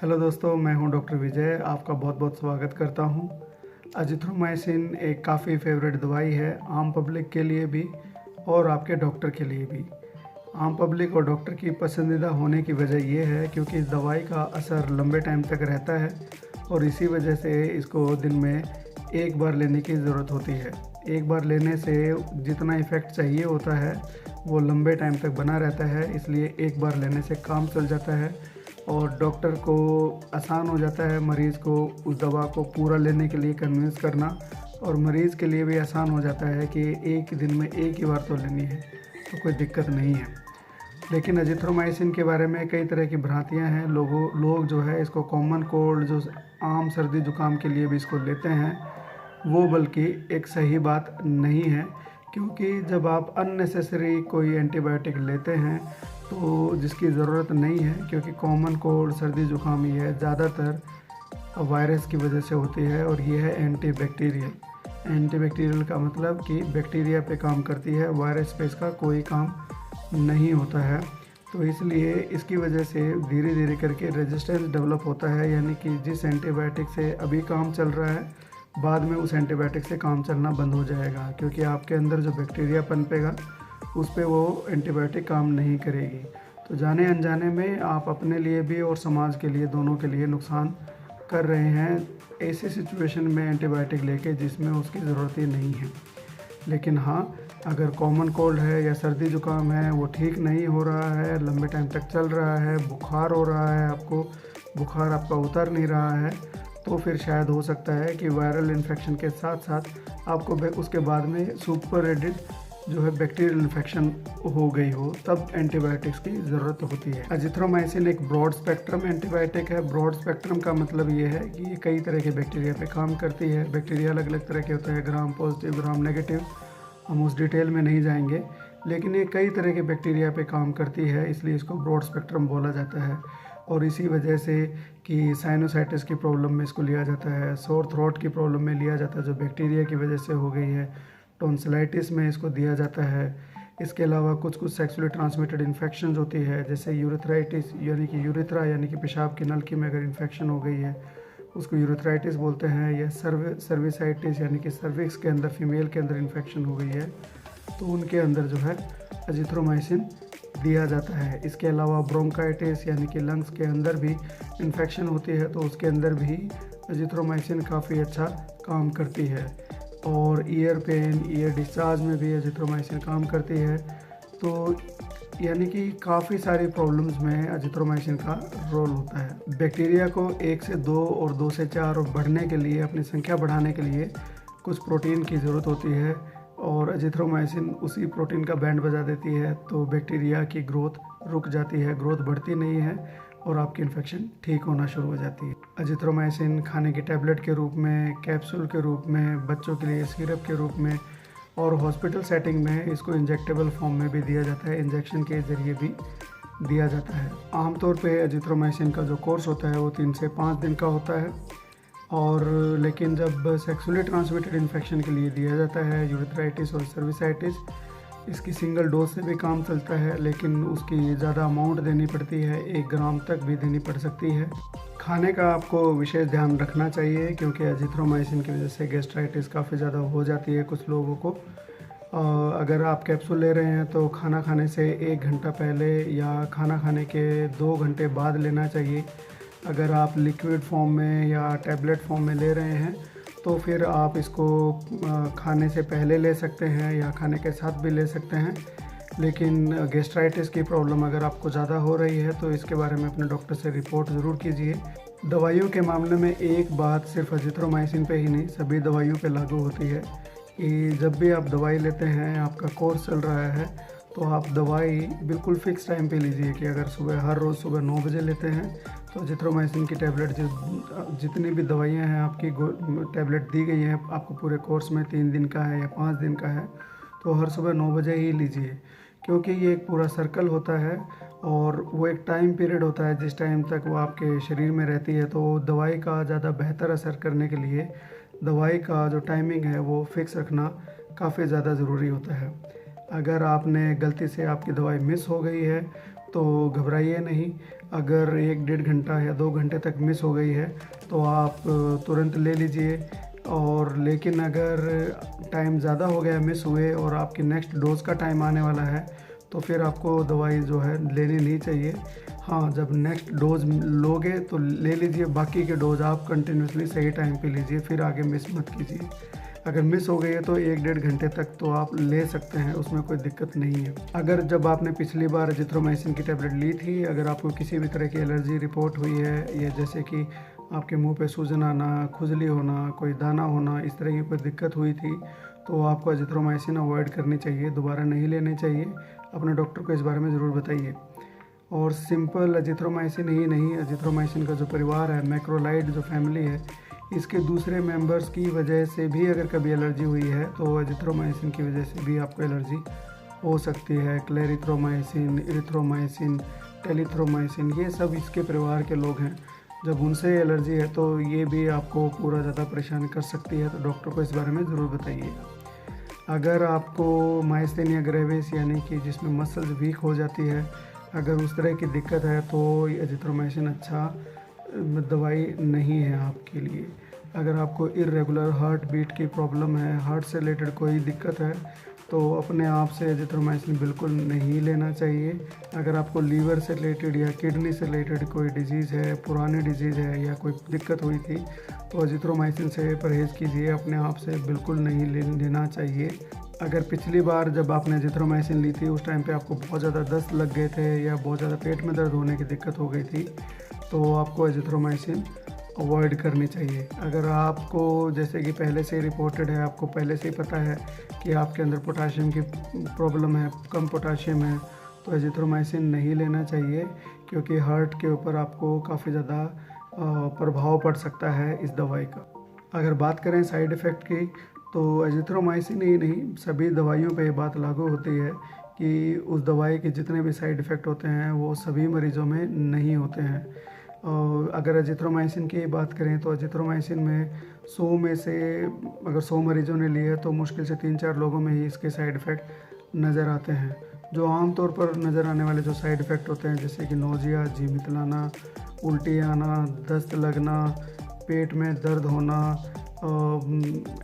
Hello दोस्तों, मैं हूं डॉक्टर विजय। आपका बहुत बहुत स्वागत करता हूं। अजिथ्रोमाइसिन एक काफ़ी फेवरेट दवाई है, आम पब्लिक के लिए भी और आपके डॉक्टर के लिए भी। आम पब्लिक और डॉक्टर की पसंदीदा होने की वजह यह है क्योंकि इस दवाई का असर लंबे टाइम तक रहता है और इसी वजह से इसको दिन में एक बार लेने की ज़रूरत होती है। एक बार लेने से जितना इफ़ेक्ट चाहिए होता है वो लंबे टाइम तक बना रहता है, इसलिए एक बार लेने से काम चल जाता है और डॉक्टर को आसान हो जाता है मरीज़ को उस दवा को पूरा लेने के लिए कन्विंस करना, और मरीज़ के लिए भी आसान हो जाता है कि एक ही दिन में एक ही बार तो लेनी है, तो कोई दिक्कत नहीं है। लेकिन अजिथ्रोमाइसिन के बारे में कई तरह की भ्रांतियां हैं। लोग जो है इसको कॉमन कोल्ड, जो आम सर्दी जुकाम के लिए भी इसको लेते हैं, वो बल्कि एक सही बात नहीं है। क्योंकि जब आप अननेसेसरी कोई एंटीबायोटिक लेते हैं तो जिसकी ज़रूरत नहीं है, क्योंकि कॉमन कोल्ड सर्दी जुकाम ही है ज़्यादातर वायरस की वजह से होती है और ये है एंटीबैक्टीरियल। एंटीबैक्टीरियल का मतलब कि बैक्टीरिया पे काम करती है, वायरस पे इसका कोई काम नहीं होता है। तो इसलिए इसकी वजह से धीरे धीरे करके रेजिस्टेंस डेवलप होता है, यानी कि जिस एंटीबायोटिक से अभी काम चल रहा है बाद में उस एंटीबायोटिक से काम चलना बंद हो जाएगा, क्योंकि आपके अंदर जो बैक्टीरिया पनपेगा उस पर वो एंटीबायोटिक काम नहीं करेगी। तो जाने अनजाने में आप अपने लिए भी और समाज के लिए, दोनों के लिए नुकसान कर रहे हैं ऐसी सिचुएशन में एंटीबायोटिक लेके जिसमें उसकी ज़रूरत ही नहीं है। लेकिन हाँ, अगर कॉमन कोल्ड है या सर्दी जुकाम है, वो ठीक नहीं हो रहा है, लंबे टाइम तक चल रहा है, बुखार हो रहा है, आपको बुखार आपका उतर नहीं रहा है, तो फिर शायद हो सकता है कि वायरल इन्फेक्शन के साथ साथ आपको उसके बाद में सुपर एडिड जो है बैक्टीरियल इन्फेक्शन हो गई हो, तब एंटीबायोटिक्स की ज़रूरत होती है। अजिथ्रोमाइसिन एक ब्रॉड स्पेक्ट्रम एंटीबायोटिक है। ब्रॉड स्पेक्ट्रम का मतलब ये है कि ये कई तरह के बैक्टीरिया पे काम करती है। बैक्टीरिया अलग अलग तरह के होते हैं, ग्राम पॉजिटिव, ग्राम नेगेटिव, हम उस डिटेल में नहीं जाएंगे, लेकिन ये कई तरह के बैक्टीरिया पे काम करती है, इसलिए इसको ब्रॉड स्पेक्ट्रम बोला जाता है। और इसी वजह से कि साइनोसाइटिस की प्रॉब्लम में इसको लिया जाता है, सोर थ्रोट की प्रॉब्लम में लिया जाता है जो बैक्टीरिया की वजह से हो गई है, टॉन्सिलाइटिस में इसको दिया जाता है। इसके अलावा कुछ कुछ सेक्सुअली ट्रांसमिटेड इन्फेक्शंस होती है, जैसे यूरेथ्राइटिस, यानी कि यूरेथ्रा यानी कि पेशाब की नलकी में अगर इन्फेक्शन हो गई है उसको यूरेथ्राइटिस बोलते हैं, या सर्विसाइटिस यानी कि सर्विक्स के अंदर, फीमेल के अंदर इन्फेक्शन हो गई है, तो उनके अंदर जो है अजिथ्रोमाइसिन दिया जाता है। इसके अलावा ब्रोंकाइटिस यानी कि लंग्स के अंदर भी इन्फेक्शन होती है, तो उसके अंदर भी अजिथ्रोमाइसिन काफ़ी अच्छा काम करती है। और ईयर पेन, ईयर डिस्चार्ज में भी अजिथ्रोमाइसिन काम करती है। तो यानी कि काफ़ी सारी प्रॉब्लम्स में अजिथ्रोमाइसिन का रोल होता है। बैक्टीरिया को 1 से 2 और 2 से 4 और बढ़ने के लिए, अपनी संख्या बढ़ाने के लिए कुछ प्रोटीन की ज़रूरत होती है, और अजिथ्रोमाइसिन उसी प्रोटीन का बैंड बजा देती है, तो बैक्टीरिया की ग्रोथ रुक जाती है, ग्रोथ बढ़ती नहीं है और आपकी इन्फेक्शन ठीक होना शुरू हो जाती है। अजिथ्रोमाइसिन खाने की टैबलेट के रूप में, कैप्सूल के रूप में, बच्चों के लिए सिरप के रूप में, और हॉस्पिटल सेटिंग में इसको इंजेक्टेबल फॉर्म में भी दिया जाता है, इंजेक्शन के ज़रिए भी दिया जाता है। आमतौर पे अजिथ्रोमाइसिन का जो कोर्स होता है वो 3 से 5 दिन का होता है। और लेकिन जब सेक्सुअली ट्रांसमिटेड इन्फेक्शन के लिए दिया जाता है, यूरेथ्राइटिस और सर्विसाइटिस, इसकी सिंगल डोज से भी काम चलता है, लेकिन उसकी ज़्यादा अमाउंट देनी पड़ती है, 1 ग्राम तक भी देनी पड़ सकती है। खाने का आपको विशेष ध्यान रखना चाहिए, क्योंकि अजिथ्रोमाइसिन की वजह से गैस्ट्राइटिस काफ़ी ज़्यादा हो जाती है कुछ लोगों को। अगर आप कैप्सूल ले रहे हैं तो खाना खाने से 1 घंटा पहले या खाना खाने के 2 घंटे बाद लेना चाहिए। अगर आप लिक्विड फॉर्म में या टैबलेट फॉर्म में ले रहे हैं तो फिर आप इसको खाने से पहले ले सकते हैं या खाने के साथ भी ले सकते हैं। लेकिन गैस्ट्राइटिस की प्रॉब्लम अगर आपको ज़्यादा हो रही है तो इसके बारे में अपने डॉक्टर से रिपोर्ट ज़रूर कीजिए। दवाइयों के मामले में एक बात सिर्फ अजिथ्रोमाइसिन पे ही नहीं, सभी दवाइयों पे लागू होती है कि जब भी आप दवाई लेते हैं, आपका कोर्स चल रहा है, तो आप दवाई बिल्कुल फ़िक्स टाइम पे लीजिए। कि अगर हर रोज़ सुबह 9 बजे लेते हैं तो अजिथ्रोमाइसिन की टैबलेट जितनी भी दवाइयाँ हैं आपकी टैबलेट दी गई हैं आपको पूरे कोर्स में, 3 दिन का है या 5 दिन का है, तो हर सुबह 9 बजे ही लीजिए। क्योंकि ये एक पूरा सर्कल होता है और वो एक टाइम पीरियड होता है जिस टाइम तक वो आपके शरीर में रहती है। तो दवाई का ज़्यादा बेहतर असर करने के लिए दवाई का जो टाइमिंग है वो फिक्स रखना काफ़ी ज़्यादा ज़रूरी होता है। अगर आपने गलती से आपकी दवाई मिस हो गई है तो घबराइए नहीं। अगर 1-1.5 घंटा या 2 घंटे तक मिस हो गई है तो आप तुरंत ले लीजिए। और लेकिन अगर टाइम ज़्यादा हो गया मिस हुए और आपकी नेक्स्ट डोज़ का टाइम आने वाला है तो फिर आपको दवाई जो है लेनी नहीं चाहिए। हाँ, जब नेक्स्ट डोज़ लोगे तो ले लीजिए, बाकी के डोज़ आप कंटिन्यूसली सही टाइम पे लीजिए, फिर आगे मिस मत कीजिए। अगर मिस हो गई है तो 1-1.5 घंटे तक तो आप ले सकते हैं, उसमें कोई दिक्कत नहीं है। अगर जब आपने पिछली बार एजिथ्रोमाइसिन की टैबलेट ली थी, अगर आपको किसी भी तरह की एलर्जी रिपोर्ट हुई है या जैसे कि आपके मुंह पे सूजन आना, खुजली होना, कोई दाना होना, इस तरह की कोई दिक्कत हुई थी तो आपको एजिथ्रोमाइसिन अवॉइड करनी चाहिए, दोबारा नहीं लेनी चाहिए। अपने डॉक्टर को इस बारे में ज़रूर बताइए। और सिंपल एजिथ्रोमाइसिन ही नहीं, एजिथ्रोमाइसिन का जो परिवार है, मैक्रोलाइड जो फैमिली है, इसके दूसरे मेंबर्स की वजह से भी अगर कभी एलर्जी हुई है तो एजिथ्रोमाइसिन की वजह से भी आपको एलर्जी हो सकती है। क्लेरिथ्रोमाइसिन, इरिथ्रोमाइसिन, टेलिथ्रोमाइसिन, ये सब इसके परिवार के लोग हैं। जब उनसे एलर्जी है तो ये भी आपको पूरा ज़्यादा परेशान कर सकती है, तो डॉक्टर को इस बारे में ज़रूर बताइएगा। अगर आपको माइस्थेनिया ग्रेविस यानी कि जिसमें मसल्स वीक हो जाती है, अगर उस तरह की दिक्कत है तो एजिथ्रोमाइसिन अच्छा दवाई नहीं है आपके लिए। अगर आपको इर्रेगुलर हार्ट बीट की प्रॉब्लम है, हार्ट से रिलेटेड कोई दिक्कत है, तो अपने आप से एजिथ्रोमाइसिन बिल्कुल नहीं लेना चाहिए। अगर आपको लीवर से रिलेटेड या किडनी से रिलेटेड कोई डिजीज़ है, पुरानी डिजीज़ है या कोई दिक्कत हुई थी तो एजिथ्रोमाइसिन से परहेज़ कीजिए, अपने आप से बिल्कुल नहीं लेना चाहिए। अगर पिछली बार जब आपने एजिथ्रोमाइसिन ली थी उस टाइम पे आपको बहुत ज़्यादा दस्त लग गए थे या बहुत ज़्यादा पेट में दर्द होने की दिक्कत हो गई थी तो आपको एजिथ्रोमाइसिन अवॉइड करनी चाहिए। अगर आपको जैसे कि पहले से रिपोर्टेड है, आपको पहले से ही पता है कि आपके अंदर पोटाशियम की प्रॉब्लम है, कम पोटाशियम है, तो एजिथ्रोमाइसिन नहीं लेना चाहिए, क्योंकि हार्ट के ऊपर आपको काफ़ी ज़्यादा प्रभाव पड़ सकता है इस दवाई का। अगर बात करें साइड इफ़ेक्ट की, तो एजिथ्रोमाइसिन ही नहीं, सभी दवाइयों पे ये बात लागू होती है कि उस दवाई के जितने भी साइड इफ़ेक्ट होते हैं वो सभी मरीज़ों में नहीं होते हैं। और अगर एजिथ्रोमाइसिन की बात करें तो एजिथ्रोमाइसिन में 100 में से अगर 100 मरीजों ने लिए तो मुश्किल से 3-4 लोगों में ही इसके साइड इफ़ेक्ट नज़र आते हैं। जो आम तौर पर नज़र आने वाले जो साइड इफ़ेक्ट होते हैं, जैसे कि नोज़िया, जी मितलाना, उल्टी आना, दस्त लगना, पेट में दर्द होना,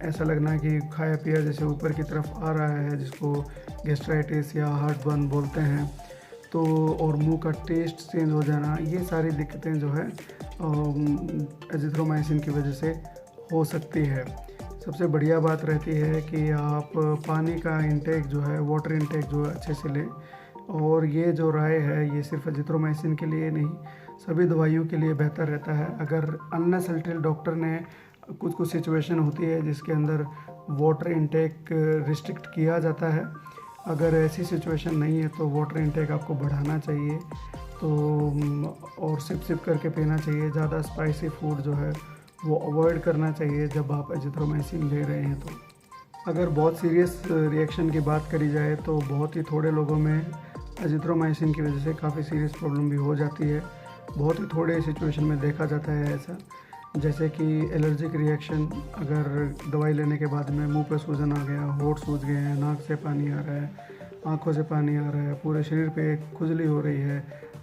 ऐसा लगना कि खाया पिया जैसे ऊपर की तरफ आ रहा है, जिसको गैस्ट्राइटिस या हार्ट बर्न बोलते हैं, तो और मुंह का टेस्ट चेंज हो जाना, ये सारी दिक्कतें जो है एजिथ्रोमाइसिन की वजह से हो सकती है। सबसे बढ़िया बात रहती है कि आप पानी का इंटेक जो है, वाटर इंटेक जो है अच्छे से लें। और ये जो राय है ये सिर्फ एजिथ्रोमाइसिन के लिए नहीं, सभी दवाइयों के लिए बेहतर रहता है। अगर अननेसेसरी डॉक्टर ने कुछ सिचुएशन होती है जिसके अंदर वाटर इंटेक रिस्ट्रिक्ट किया जाता है, अगर ऐसी सिचुएशन नहीं है तो वाटर इंटेक आपको बढ़ाना चाहिए, तो और सिप सिप करके पीना चाहिए। ज़्यादा स्पाइसी फूड जो है वो अवॉइड करना चाहिए जब आप एजिथ्रोमाइसिन ले रहे हैं। तो अगर बहुत सीरियस रिएक्शन की बात करी जाए तो बहुत ही थोड़े लोगों में एजिथ्रोमाइसिन की वजह से काफ़ी सीरियस प्रॉब्लम भी हो जाती है। बहुत ही थोड़े सिचुएशन में देखा जाता है ऐसा, जैसे कि एलर्जिक रिएक्शन, अगर दवाई लेने के बाद में मुंह पे सूजन आ गया, होंठ सूज गए हैं, नाक से पानी आ रहा है, आंखों से पानी आ रहा है, पूरे शरीर पे खुजली हो रही है,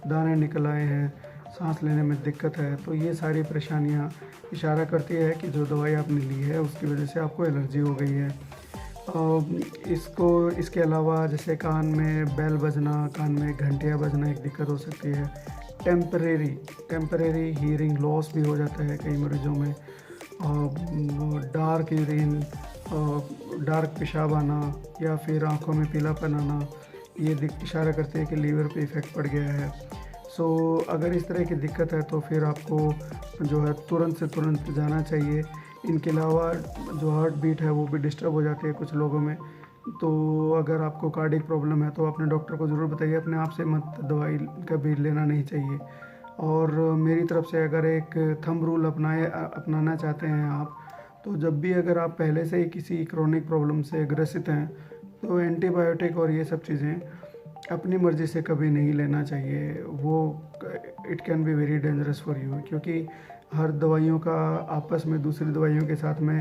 दाने निकल आए हैं, सांस लेने में दिक्कत है, तो ये सारी परेशानियां इशारा करती है कि जो दवाई आपने ली है उसकी वजह से आपको एलर्जी हो गई है। इसके अलावा जैसे कान में बेल बजना, कान में घंटियाँ बजना एक दिक्कत हो सकती है। टेम्परेरी हीयरिंग लॉस भी हो जाता है कई मरीजों में। डार्क यूरिन, डार्क पेशाब आना या फिर आँखों में पीलापन आना, ये इशारा करते हैं कि लीवर पे इफ़ेक्ट पड़ गया है। अगर इस तरह की दिक्कत है तो फिर आपको जो है तुरंत से तुरंत जाना चाहिए। इनके अलावा जो हार्ट बीट है वो भी डिस्टर्ब हो जाती है कुछ लोगों में, तो अगर आपको कार्डियक प्रॉब्लम है तो अपने डॉक्टर को ज़रूर बताइए, अपने आप से मत दवाई कभी लेना नहीं चाहिए। और मेरी तरफ से अगर एक थंब रूल अपनाना चाहते हैं आप, तो जब भी अगर आप पहले से ही किसी क्रोनिक प्रॉब्लम से ग्रसित हैं तो एंटीबायोटिक और ये सब चीज़ें अपनी मर्ज़ी से कभी नहीं लेना चाहिए। वो it can be very dangerous for you, क्योंकि हर दवाइयों का आपस में दूसरी दवाइयों के साथ में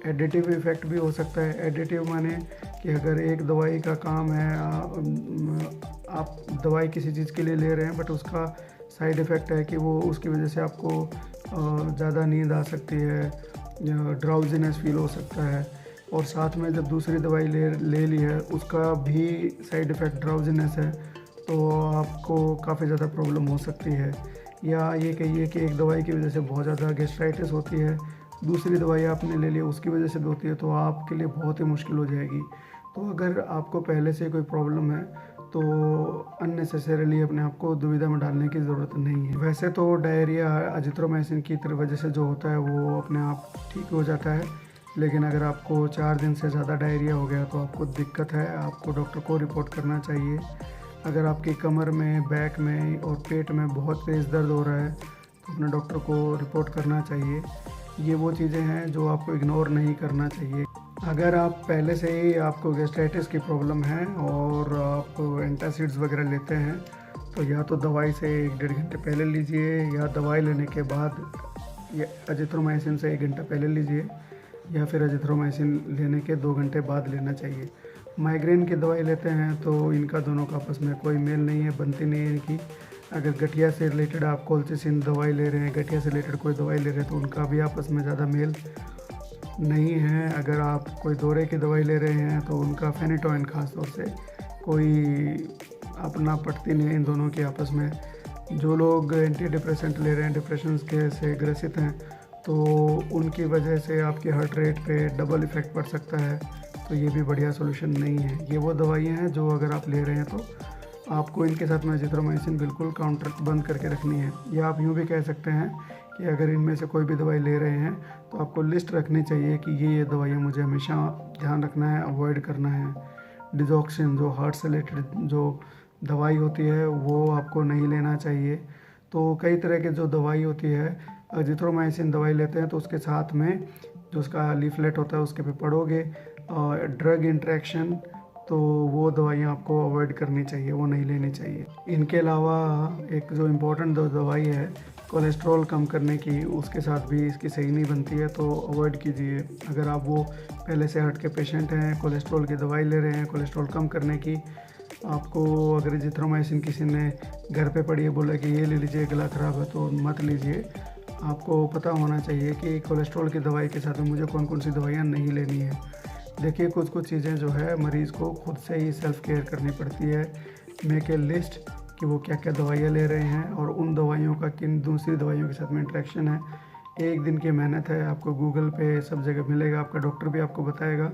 एडिटिव इफ़ेक्ट भी हो सकता है। एडिटिव माने कि अगर एक दवाई का काम है, आप दवाई किसी चीज़ के लिए ले रहे हैं बट उसका साइड इफ़ेक्ट है कि वो उसकी वजह से आपको ज़्यादा नींद आ सकती है, ड्राउजीनेस फील हो सकता है। और साथ में जब दूसरी दवाई ले ली है उसका भी साइड इफ़ेक्ट ड्राउजीनेस है, तो आपको काफ़ी ज़्यादा प्रॉब्लम हो सकती है। या ये कहिए कि एक दवाई की वजह से बहुत ज़्यादा गैस्ट्राइटिस होती है, दूसरी दवाई आपने ले ली उसकी वजह से भी होती है, तो आपके लिए बहुत ही मुश्किल हो जाएगी। तो अगर आपको पहले से कोई प्रॉब्लम है तो अननेसेसरीली अपने आप को दुविधा में डालने की ज़रूरत नहीं है। वैसे तो डायरिया अजिथ्रोमाइसिन की वजह से जो होता है वो अपने आप ठीक हो जाता है, लेकिन अगर आपको 4 दिन से ज़्यादा डायरिया हो गया तो आपको दिक्कत है, आपको डॉक्टर को रिपोर्ट करना चाहिए। अगर आपकी कमर में, बैक में और पेट में बहुत तेज़ दर्द हो रहा है तो अपने डॉक्टर को रिपोर्ट करना चाहिए। ये वो चीज़ें हैं जो आपको इग्नोर नहीं करना चाहिए। अगर आप पहले से ही आपको गैस्ट्राइटिस की प्रॉब्लम है और आप एंटासिड्स वगैरह लेते हैं तो या तो दवाई से 1-1.5 घंटे पहले लीजिए, या दवाई लेने के बाद या अजिथ्रोमाइसिन से 1 घंटा पहले लीजिए, या फिर अजिथ्रोमाइसिन लेने के 2 घंटे बाद लेना चाहिए। माइग्रेन की दवाई लेते हैं तो इनका दोनों का आपस में कोई मेल नहीं है, बनती नहीं है इनकी। अगर गठिया से रिलेटेड आप कोलचिसिन दवाई ले रहे हैं, गठिया से रिलेटेड कोई दवाई ले रहे हैं तो उनका भी आपस में ज़्यादा मेल नहीं है। अगर आप कोई दौरे की दवाई ले रहे हैं तो उनका फेनिटोइन खास तौर से कोई अपना पटती नहीं है इन दोनों के आपस में। जो लोग एंटी डिप्रेसेंट ले रहे हैं, डिप्रेशन के से ग्रसित हैं, तो उनकी वजह से आपके हार्ट रेट पे डबल इफ़ेक्ट पड़ सकता है, तो ये भी बढ़िया सॉल्यूशन नहीं है। ये वो दवाइयाँ हैं जो अगर आप ले रहे हैं तो आपको इनके साथ में अजिथ्रोमाइसिन बिल्कुल काउंटर बंद करके रखनी है। या आप यूँ भी कह सकते हैं कि अगर इनमें से कोई भी दवाई ले रहे हैं तो आपको लिस्ट रखनी चाहिए कि ये दवाइयाँ मुझे हमेशा ध्यान रखना है, अवॉइड करना है। डिजॉक्सिन जो हार्ट से रिलेटेड जो दवाई होती है वो आपको नहीं लेना चाहिए। तो कई तरह के जो दवाई होती है, अजिथ्रोमाइसिन दवाई लेते हैं तो उसके साथ में जो उसका लीफलेट होता है उसके पे पढ़ोगे ड्रग इंट्रैक्शन, तो वो दवाइयाँ आपको अवॉइड करनी चाहिए, वो नहीं लेनी चाहिए। इनके अलावा एक जो इम्पोर्टेंट दवाई है कोलेस्ट्रॉल कम करने की, उसके साथ भी इसकी सही नहीं बनती है, तो अवॉइड कीजिए। अगर आप वो पहले से हार्ट के पेशेंट हैं, कोलेस्ट्रॉल की दवाई ले रहे हैं कोलेस्ट्रॉल कम करने की, आपको अगर एजिथ्रोमाइसिन किसी ने घर पे पड़ी है बोला कि ये ले लीजिए गला ख़राब है, तो मत लीजिए। आपको पता होना चाहिए कि कोलेस्ट्रॉल की दवाई के साथ में मुझे कौन कौन सी दवाइयाँ नहीं लेनी है। देखिए कुछ कुछ चीज़ें जो है मरीज़ को खुद से ही सेल्फ़ केयर करनी पड़ती है। मेक ए लिस्ट कि वो क्या क्या दवाइयाँ ले रहे हैं और उन दवाइयों का किन दूसरी दवाइयों के साथ में इंटरेक्शन है। एक दिन की मेहनत है, आपको गूगल पे सब जगह मिलेगा, आपका डॉक्टर भी आपको बताएगा।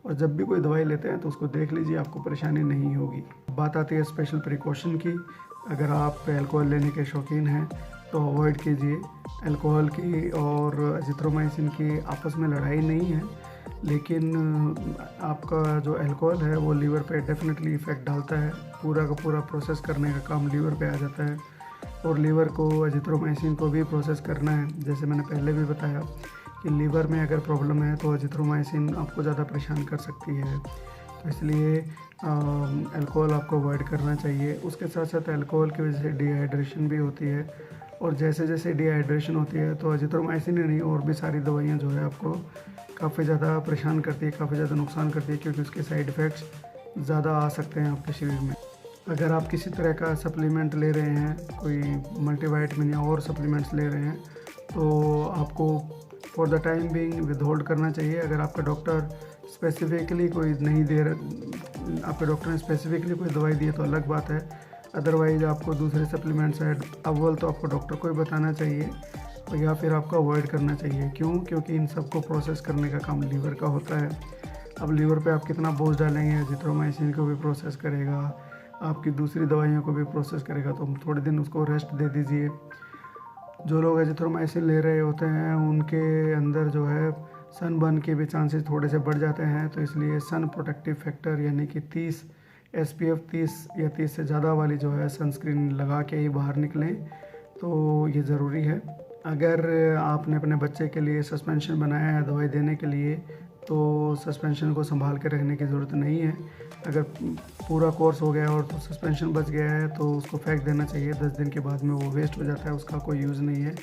और जब भी कोई दवाई लेते हैं तो उसको देख लीजिए, आपको परेशानी नहीं होगी। बात आती है स्पेशल प्रिकॉशन की। अगर आप अल्कोहल लेने के शौकीन हैं तो अवॉइड कीजिए। अल्कोहल की और एजिथ्रोमाइसिन की आपस में लड़ाई नहीं है, लेकिन आपका जो अल्कोहल है वो लीवर पे डेफिनेटली इफ़ेक्ट डालता है। पूरा का पूरा प्रोसेस करने का काम लीवर पे आ जाता है, और लीवर को एजिथ्रोमाइसिन को भी प्रोसेस करना है। जैसे मैंने पहले भी बताया कि लीवर में अगर प्रॉब्लम है तो एजिथ्रोमाइसिन आपको ज़्यादा परेशान कर सकती है, तो इसलिए अल्कोहल आपको अवॉइड करना चाहिए। उसके साथ साथ अल्कोहल की वजह से डिहाइड्रेशन भी होती है, और जैसे जैसे डिहाइड्रेशन होती है तो एजिथ्रोमाइसिन ही नहीं और भी सारी दवाइयाँ जो है आपको काफ़ी ज़्यादा परेशान करती है, काफ़ी ज़्यादा नुकसान करती है, क्योंकि उसके साइड इफ़ेक्ट्स ज़्यादा आ सकते हैं आपके शरीर में। अगर आप किसी तरह का सप्लीमेंट ले रहे हैं, कोई मल्टीवाइटामिन या और सप्लीमेंट्स ले रहे हैं, तो आपको for the time being withhold करना चाहिए। अगर आपका डॉक्टर स्पेसिफिकली कोई नहीं दे रहा, आपके डॉक्टर ने स्पेसिफिकली कोई दवाई दी है तो अलग बात है। अदरवाइज़ आपको दूसरे सप्लीमेंट्स ऐड अव्वल तो आपको डॉक्टर को ही बताना चाहिए, और या फिर आपको अवॉइड करना चाहिए। क्यों? क्योंकि इन सबको प्रोसेस करने का काम लीवर का होता है। अब लीवर पे आप कितना बोझ डालेंगे, एजिथ्रोमाइसिन को भी प्रोसेस करेगा, आपकी दूसरी दवाइयों को भी प्रोसेस करेगा, तो थोड़े दिन उसको रेस्ट दे दीजिए। जो लोग एजिथ्रोमाइसिन ले रहे होते हैं उनके अंदर जो है सनबर्न के भी चांसेस थोड़े से बढ़ जाते हैं, तो इसलिए सन प्रोटेक्टिव फैक्टर यानी कि 30 SPF 30 या 30 से ज़्यादा वाली जो है सनस्क्रीन लगा के ही बाहर निकलें, तो ये ज़रूरी है। अगर आपने अपने बच्चे के लिए सस्पेंशन बनाया है दवाई देने के लिए, तो सस्पेंशन को संभाल के रखने की ज़रूरत नहीं है। अगर पूरा कोर्स हो गया और तो सस्पेंशन बच गया है तो उसको फेंक देना चाहिए। 10 दिन के बाद में वो वेस्ट हो जाता है, उसका कोई यूज़ नहीं है।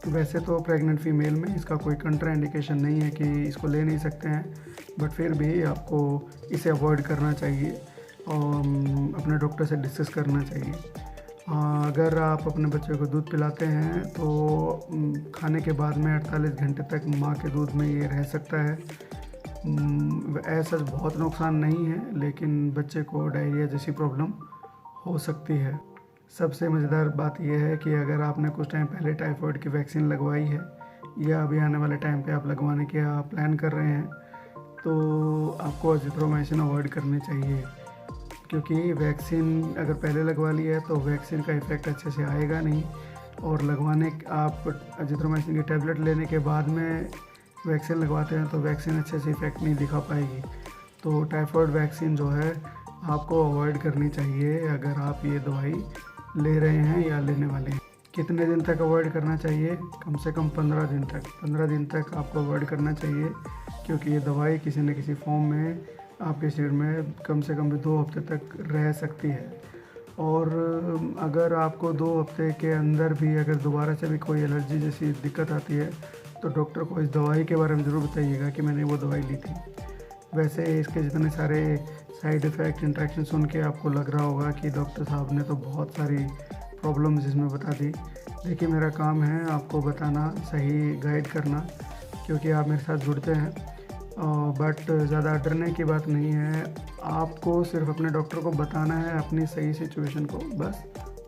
वैसे तो प्रेग्नेंट फ़ीमेल में इसका कोई कंट्राइंडिकेशन नहीं है कि इसको ले नहीं सकते हैं, बट फिर भी आपको इसे अवॉइड करना चाहिए और अपने डॉक्टर से डिस्कस करना चाहिए। अगर आप अपने बच्चे को दूध पिलाते हैं तो खाने के बाद में 48 घंटे तक माँ के दूध में ये रह सकता है। ऐसा बहुत नुकसान नहीं है, लेकिन बच्चे को डायरिया जैसी प्रॉब्लम हो सकती है। सबसे मज़ेदार बात यह है कि अगर आपने कुछ टाइम पहले टाइफाइड की वैक्सीन लगवाई है या अभी आने वाले टाइम पे आप लगवाने के प्लान कर रहे हैं, तो आपको अजिथ्रोमाइसिन अवॉइड करनी चाहिए, क्योंकि वैक्सीन अगर पहले लगवा ली है तो वैक्सीन का इफ़ेक्ट अच्छे से आएगा नहीं, और आप अजिथ्रोमाइसिन की टैबलेट लेने के बाद में वैक्सीन लगवाते हैं तो वैक्सीन अच्छे से इफ़ेक्ट नहीं दिखा पाएगी। तो टाइफाइड वैक्सीन जो है आपको अवॉइड करनी चाहिए अगर आप ये दवाई ले रहे हैं या लेने वाले हैं। कितने दिन तक अवॉइड करना चाहिए? कम से कम 15 दिन तक। 15 दिन तक आपको अवॉइड करना चाहिए, क्योंकि ये दवाई किसी न किसी फॉर्म में आपके शरीर में कम से कम भी 2 हफ्ते तक रह सकती है। और अगर आपको 2 हफ्ते के अंदर भी अगर दोबारा से भी कोई एलर्जी जैसी दिक्कत आती है तो डॉक्टर को इस दवाई के बारे में ज़रूर बताइएगा कि मैंने वो दवाई ली थी। वैसे इसके जितने सारे साइड इफ़ेक्ट इंटरेक्शन सुन के आपको लग रहा होगा कि डॉक्टर साहब ने तो बहुत सारी प्रॉब्लम्स इसमें बता दी। देखिए, मेरा काम है आपको बताना, सही गाइड करना, क्योंकि आप मेरे साथ जुड़ते हैं। बट ज़्यादा डरने की बात नहीं है, आपको सिर्फ अपने डॉक्टर को बताना है अपनी सही सिचुएशन को, बस,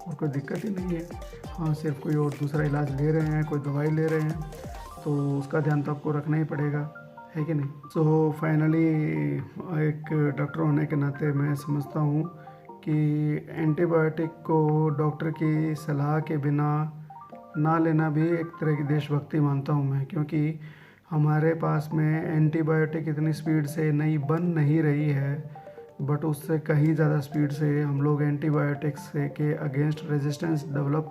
और कोई दिक्कत ही नहीं है। हाँ, सिर्फ कोई और दूसरा इलाज ले रहे हैं, कोई दवाई ले रहे हैं, तो उसका ध्यान तो आपको रखना ही पड़ेगा, है कि नहीं। सो फाइनली एक डॉक्टर होने के नाते मैं समझता हूँ कि एंटीबायोटिक को डॉक्टर की सलाह के बिना ना लेना भी एक तरह की देशभक्ति मानता हूँ मैं, क्योंकि हमारे पास में एंटीबायोटिक इतनी स्पीड से नई बन नहीं रही है, बट उससे कहीं ज़्यादा स्पीड से हम लोग एंटीबायोटिक्स के अगेंस्ट रेजिस्टेंस डेवलप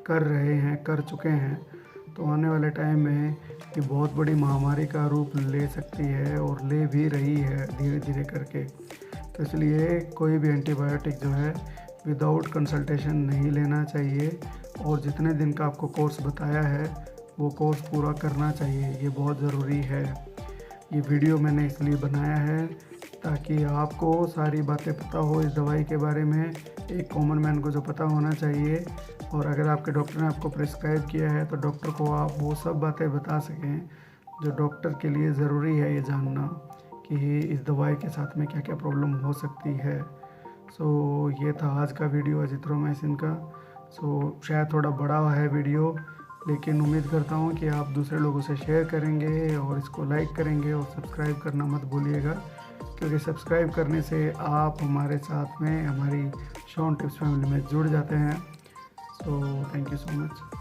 कर चुके हैं। तो आने वाले टाइम में ये बहुत बड़ी महामारी का रूप ले सकती है और ले भी रही है धीरे धीरे करके। तो इसलिए कोई भी एंटीबायोटिक जो है विदाउट कंसल्टेशन नहीं लेना चाहिए, और जितने दिन का आपको कोर्स बताया है वो कोर्स पूरा करना चाहिए, ये बहुत ज़रूरी है। ये वीडियो मैंने इसलिए बनाया है ताकि आपको सारी बातें पता हो इस दवाई के बारे में, एक कॉमन मैन को जो पता होना चाहिए। और अगर आपके डॉक्टर ने आपको प्रिस्क्राइब किया है तो डॉक्टर को आप वो सब बातें बता सकें जो डॉक्टर के लिए ज़रूरी है ये जानना कि इस दवाई के साथ में क्या क्या प्रॉब्लम हो सकती है। सो ये था आज का वीडियो अजिथ्रोमाइसिन का। सो शायद थोड़ा बड़ा है वीडियो, लेकिन उम्मीद करता हूँ कि आप दूसरे लोगों से शेयर करेंगे और इसको लाइक करेंगे, और सब्सक्राइब करना मत भूलिएगा, क्योंकि सब्सक्राइब करने से आप हमारे साथ में हमारी शॉन टिप्स फैमिली में जुड़ जाते हैं। So thank you so much.